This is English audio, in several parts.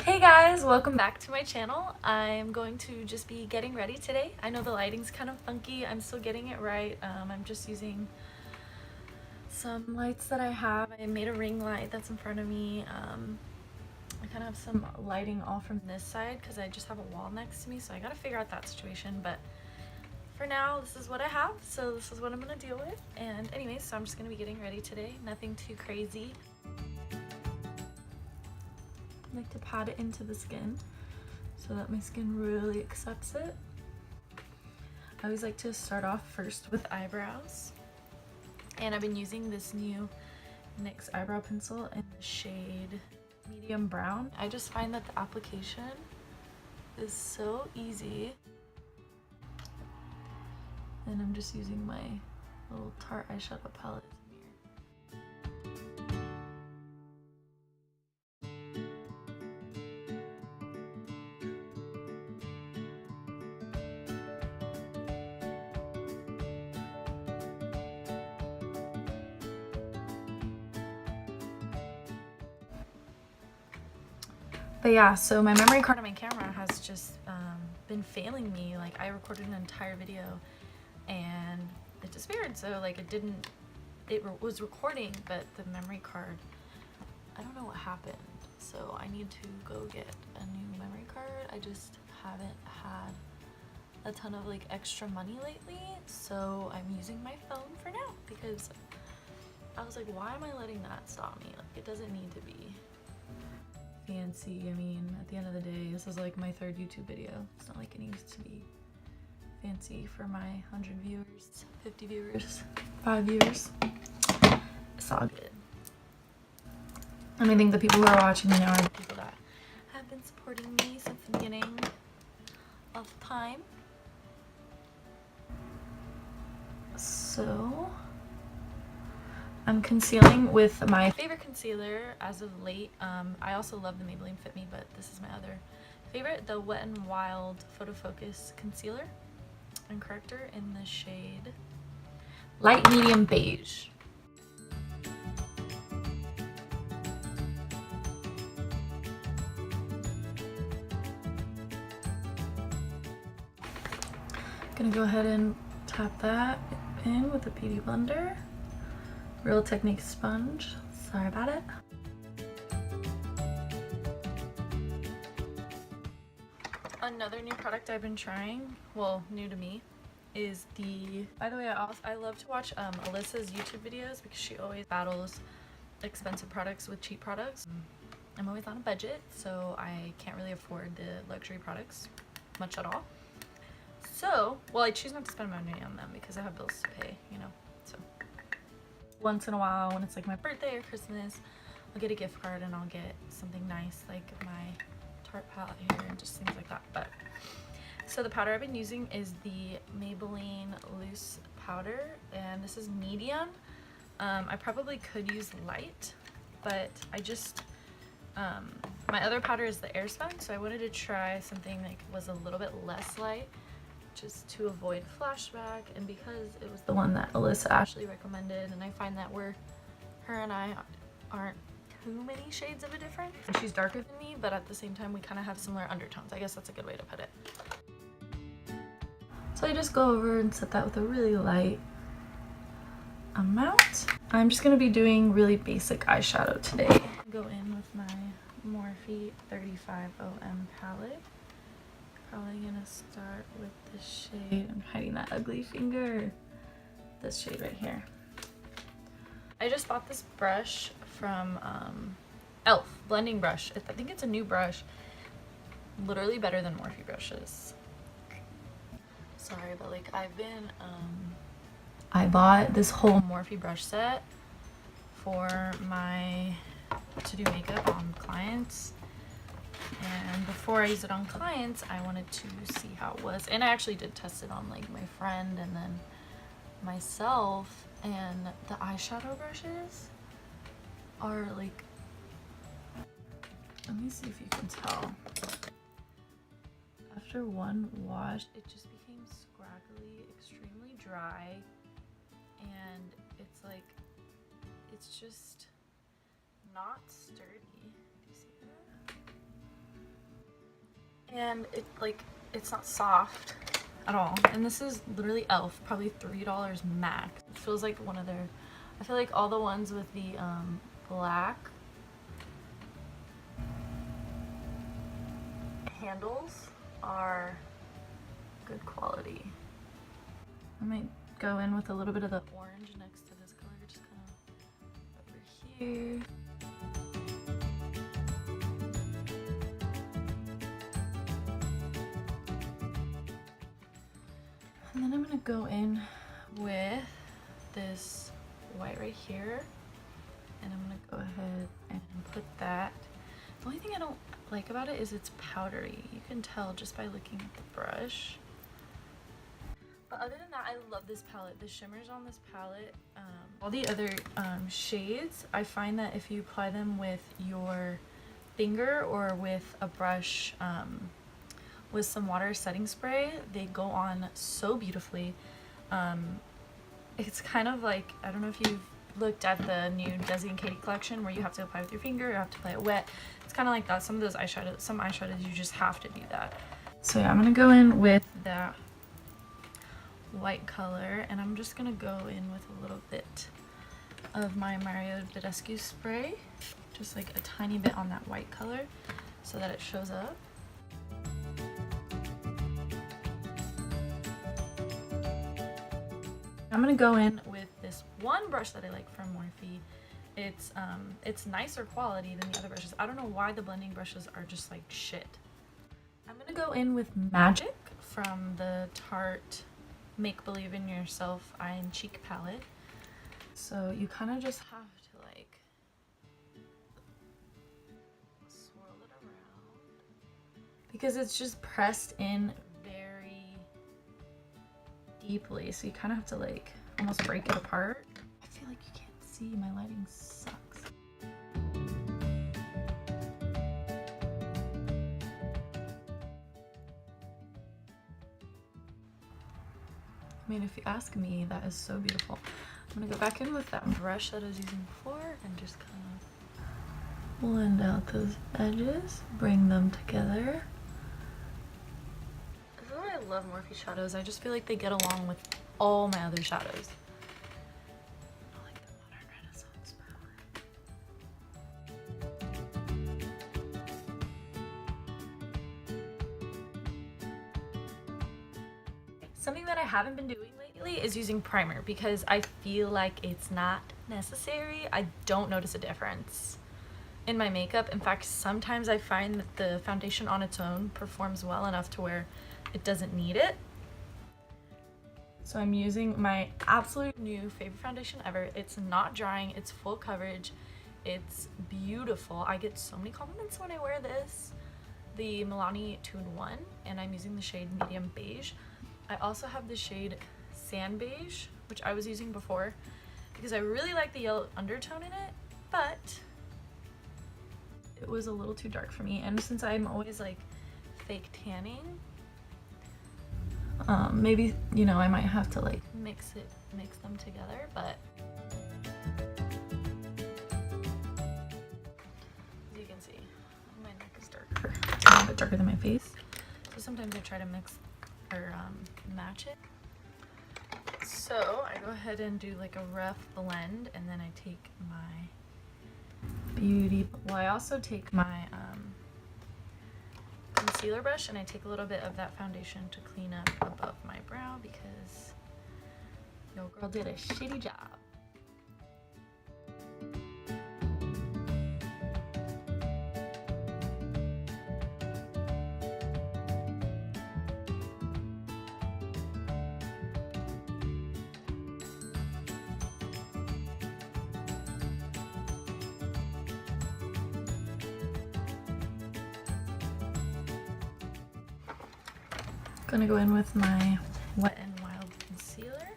Hey guys, welcome back to my channel. I'm going to just be getting ready today. I know the lighting's kind of funky. I'm still getting it right. I'm just using some lights that I have. I made a ring light that's in front of me. I kind of have some lighting all from this side because I just have a wall next to me, so I gotta figure out that situation. But for now, this is what I have, so this is what I'm gonna deal with. And anyways, so I'm just gonna be getting ready today. Nothing too crazy. I like to pat it into the skin so that my skin really accepts it. I always like to start off first with eyebrows, and I've been using this new NYX eyebrow pencil in the shade medium brown. I just find that the application is so easy, and I'm just using my little Tarte eyeshadow palette. But yeah, so my memory card on my camera has just been failing me. Like, I recorded an entire video and it disappeared. So like it was recording, but the memory card, I don't know what happened. So I need to go get a new memory card. I just haven't had a ton of like extra money lately. So I'm using my phone for now because I was like, why am I letting that stop me? Like, it doesn't need to be fancy. I mean, at the end of the day, this is like my third YouTube video. It's not like it needs to be fancy for my 100 viewers, 50 viewers, 5 viewers. It's all good. And I think the people who are watching me now are the people that have been supporting me since the beginning of time. So I'm concealing with my favorite concealer as of late. I also love the Maybelline Fit Me, but this is my other favorite, the Wet n Wild Photo Focus Concealer and Corrector in the shade Light Medium Beige. Gonna go ahead and tap that in with a beauty blender. Real Technique sponge. Sorry about it. Another new product I've been trying, well, new to me, is the, by the way, I love to watch Alyssa's YouTube videos because she always battles expensive products with cheap products. I'm always on a budget, so I can't really afford the luxury products much at all. So, well, I choose not to spend money on them because I have bills to pay, you know. So once in a while, when it's like my birthday or Christmas, I'll get a gift card and I'll get something nice like my Tarte palette here and just things like that. But so the powder I've been using is the Maybelline loose powder, and this is medium. I probably could use light, but I just my other powder is the Airspun, so I wanted to try something that was a little bit less light, just to avoid flashback, and because it was the one that Alyssa Ashley recommended, and I find that her and I aren't too many shades of a difference. And she's darker than me, but at the same time we kind of have similar undertones. I guess that's a good way to put it. So I just go over and set that with a really light amount. I'm just going to be doing really basic eyeshadow today. Go in with my Morphe 35OM palette. Probably gonna start with this shade. I'm hiding that ugly finger. This shade right here. I just bought this brush from e.l.f. blending brush. I think it's a new brush. Literally better than Morphe brushes. Sorry, but like I've been I bought this whole Morphe brush set for to do makeup on clients. And before I use it on clients, I wanted to see how it was. And I actually did test it on like my friend and then myself. And the eyeshadow brushes are like, let me see if you can tell. After one wash, it just became scraggly, extremely dry. And it's like, it's just not sturdy. Do you see that? and it's not soft at all. And this is literally e.l.f. probably $3 max. It feels like one of their, I feel like all the ones with the black handles are good quality. I might go in with a little bit of the orange next to this color, just kind of over here. And then I'm gonna go in with this white right here, and I'm gonna go ahead and put that. The only thing I don't like about it is it's powdery. You can tell just by looking at the brush. But other than that, I love this palette. The shimmers on this palette, all the other shades, I find that if you apply them with your finger or with a brush with some water setting spray, they go on so beautifully. It's kind of like, I don't know if you've looked at the new Desi and Katie collection where you have to apply with your finger, you have to apply it wet. It's kind of like that. Some of those eyeshadows, some eyeshadows you just have to do that. So yeah, I'm gonna go in with that white color, and I'm just gonna go in with a little bit of my Mario Badescu spray, just like a tiny bit on that white color so that it shows up. I'm gonna go in with this one brush that I like from Morphe. It's nicer quality than the other brushes. I don't know why the blending brushes are just like shit. I'm gonna go in with Magic from the Tarte Make Believe in Yourself Eye and Cheek palette. So you kind of just have to like swirl it around because it's just pressed in very deeply, so you kind of have to like almost break it apart. I feel like you can't see, my lighting sucks. I mean, if you ask me, that is so beautiful. I'm gonna go back in with that brush that I was using before and just kind of blend out those edges, bring them together. This is why I love Morphe shadows. I just feel like they get along with all my other shadows. I like the Modern Renaissance palette. Something that I haven't been doing lately is using primer because I feel like it's not necessary. I don't notice a difference in my makeup. In fact, sometimes I find that the foundation on its own performs well enough to where it doesn't need it. So I'm using my absolute new favorite foundation ever. It's not drying, it's full coverage, it's beautiful. I get so many compliments when I wear this. The Milani 2-in-1, and I'm using the shade Medium Beige. I also have the shade Sand Beige, which I was using before because I really like the yellow undertone in it, but it was a little too dark for me. And since I'm always like fake tanning, maybe, you know, I might have to like mix them together, but as you can see, my neck is darker. It's a little bit darker than my face. So sometimes I try to mix or match it. So I go ahead and do like a rough blend, and then I take my beauty, well, I also take my concealer brush and I take a little bit of that foundation to clean up above my brow because your girl did a shitty job. Gonna go in with my Wet n Wild concealer.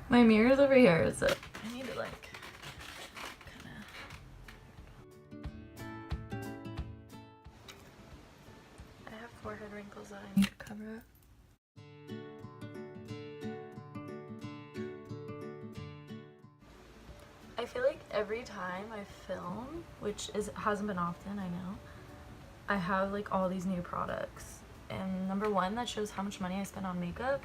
My mirror's over here, so I need to like I have forehead wrinkles that I need to cover up. I I feel like every time I film, which hasn't been often, I know, I have like all these new products. And number one, that shows how much money I spend on makeup,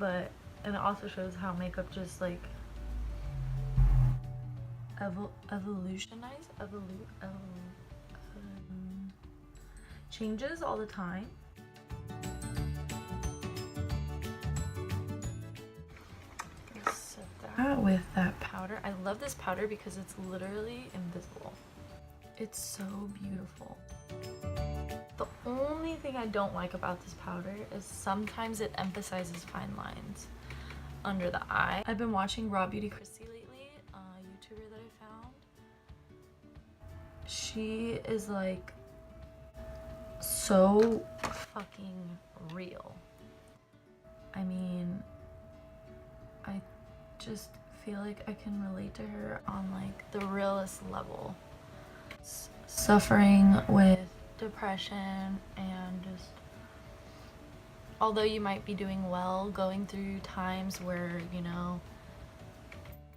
and it also shows how makeup just like changes all the time. Set that with that powder. I love this powder because it's literally invisible. It's so beautiful. The only thing I don't like about this powder is sometimes it emphasizes fine lines under the eye. I've been watching Raw Beauty Christy lately, a YouTuber that I found. She is like so fucking real. I mean, I just feel like I can relate to her on like the realest level. Suffering with depression and just, although you might be doing well, going through times where, you know,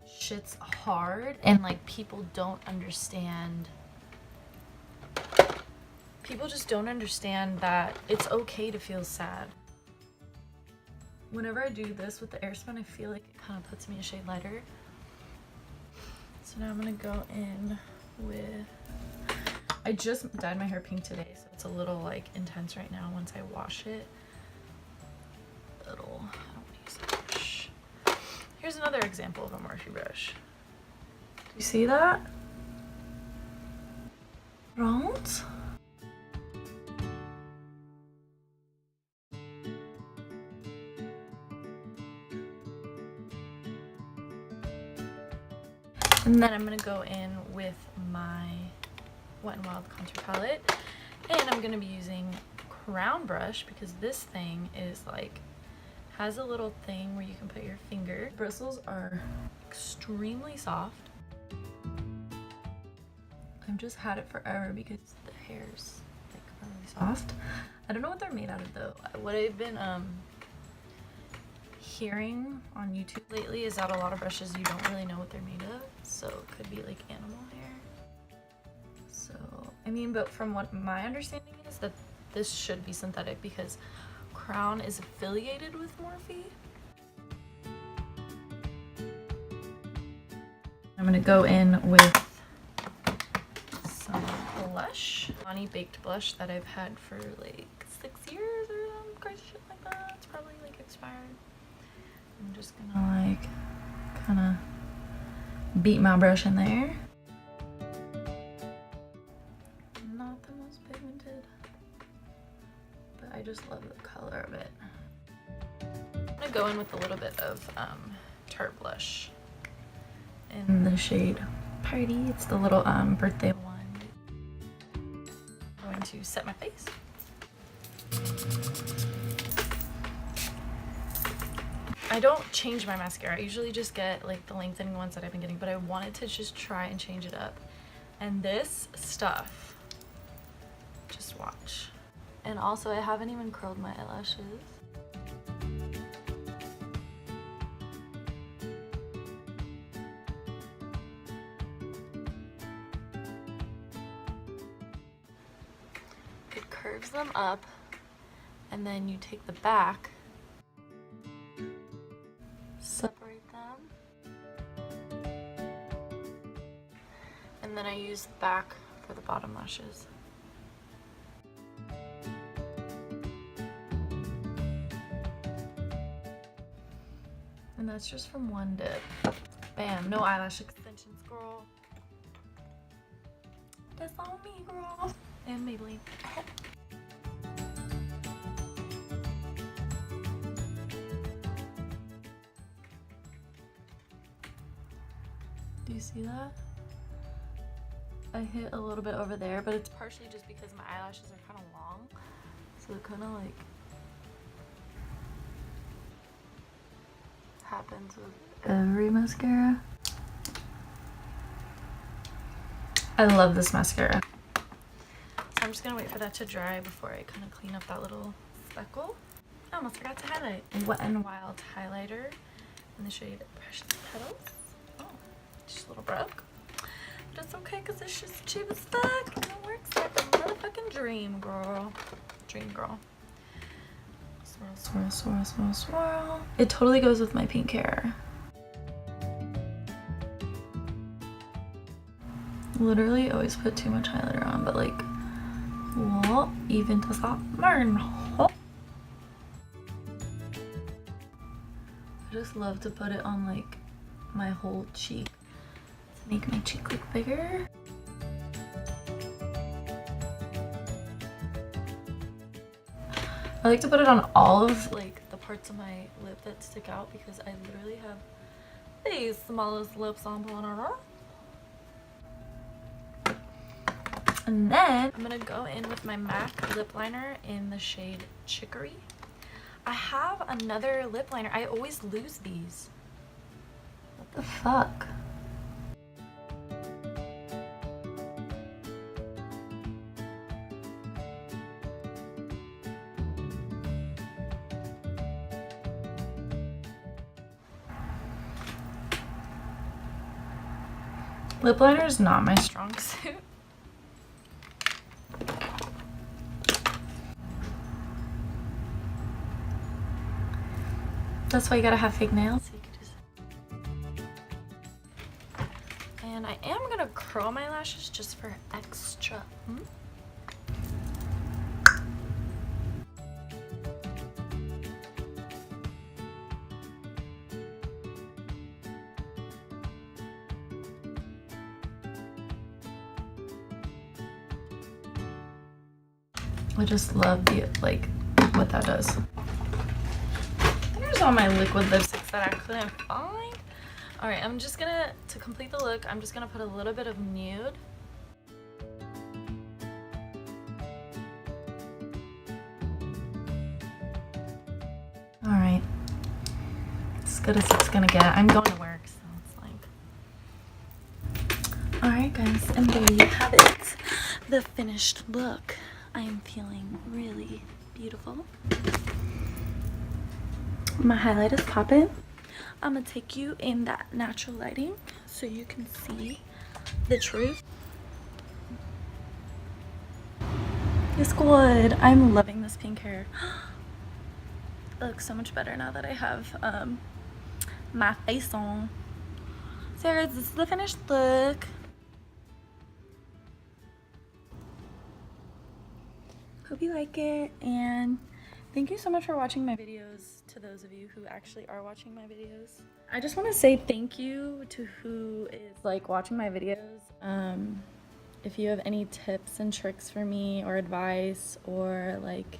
shit's hard and like people just don't understand that it's okay to feel sad. Whenever I do this with the Airspun, I feel like it kind of puts me a shade lighter. So now I'm gonna go in with, I just dyed my hair pink today, so it's a little like intense right now. Once I wash it, I don't want to use that brush. Here's another example of a Morphe brush. Do you see that? Right? And then I'm gonna go in with my Wet n Wild contour palette, and I'm gonna be using Crown brush because this thing is like, has a little thing where you can put your finger. Bristles are extremely soft. I've just had it forever because the hair's like really soft. I don't know what they're made out of though. What I've been hearing on YouTube lately is that a lot of brushes you don't really know what they're made of, so it could be like animal hair. So I mean, but from what my understanding is, that this should be synthetic because Crown is affiliated with Morphe. I'm gonna go in with some blush, Honey Baked blush that I've had for like 6 years or some crazy shit like that. It's probably like expired. I'm just gonna like kind of beat my brush in there. Not the most pigmented, but I just love the color of it. I'm gonna go in with a little bit of Tarte blush in the shade Party. It's the little birthday one. I'm going to set my face. I don't change my mascara. I usually just get like the lengthening ones that I've been getting, but I wanted to just try and change it up. And this stuff, just watch. And also I haven't even curled my eyelashes. It curves them up, and then you take the back, separate them, and then I use the back for the bottom lashes. And that's just from one dip. Bam, no eyelash extensions, girl. That's on me, girl. And Maybelline. Do you see that? I hit a little bit over there, but it's partially just because my eyelashes are kind of long. So it kind of like happens with every mascara. I love this mascara. So I'm just gonna wait for that to dry before I kind of clean up that little speckle. I almost forgot to highlight. Wet n Wild highlighter in the shade Precious Petals. Oh, Just a little broke. But it's okay because it's just cheap as fuck. And it works like a motherfucking dream, girl. Dream girl. Swirl, swirl, swirl, swirl, swirl. It totally goes with my pink hair. Literally always put too much highlighter on, but like, what even does that mean? I just love to put it on like my whole cheek to make my cheek look bigger. I like to put it on all of like the parts of my lip that stick out because I literally have the smallest lips on planet Earth. And then I'm gonna go in with my MAC lip liner in the shade Chicory. I have another lip liner. I always lose these. What the fuck? Lip liner is not my strong suit. That's why you gotta have fake nails. So you could just... And I am gonna curl my lashes just for extra. I just love the like what that does. Here's all my liquid lipsticks that I couldn't find. All right, I'm just gonna, to complete the look, I'm just gonna put a little bit of nude. All right, as good as it's gonna get. I'm going to work, so it's like. All right, guys, and there you have it. The finished look. I am feeling really beautiful. My highlight is popping. I'm gonna take you in that natural lighting so you can see the truth. It's good. I'm loving this pink hair. It looks so much better now that I have my face on. So guys, this is the finished look. Hope you like it, and thank you so much for watching my videos, to those of you who actually are watching my videos. I just want to say thank you to who is like watching my videos. If you have any tips and tricks for me or advice or like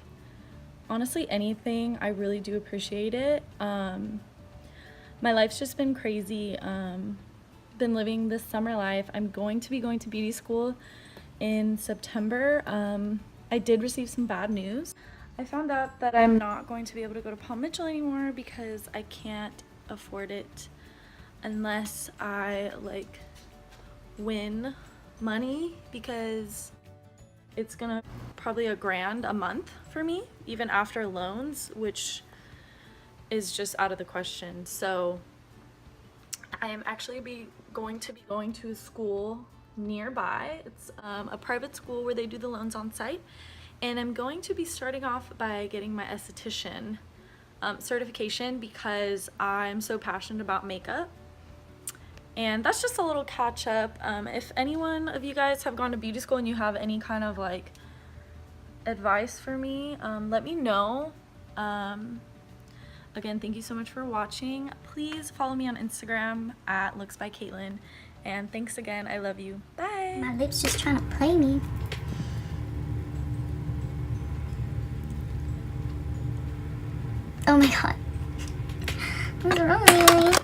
honestly anything, I really do appreciate it. My life's just been crazy. Been living this summer life. I'm going to be going to beauty school in September. I did receive some bad news. I found out that I'm not going to be able to go to Paul Mitchell anymore because I can't afford it unless I like win money, because it's gonna probably $1,000 a month for me, even after loans, which is just out of the question. So I am actually going to be going to a school nearby. It's a private school where they do the loans on site, and I'm going to be starting off by getting my esthetician certification because I'm so passionate about makeup. And that's just a little catch up. If anyone of you guys have gone to beauty school and you have any kind of like advice for me, let me know. Again, thank you so much for watching. Please follow me on Instagram at looksbykaitlyn. And thanks again. I love you. Bye. My lips just trying to play me. Oh my god. What's wrong with me?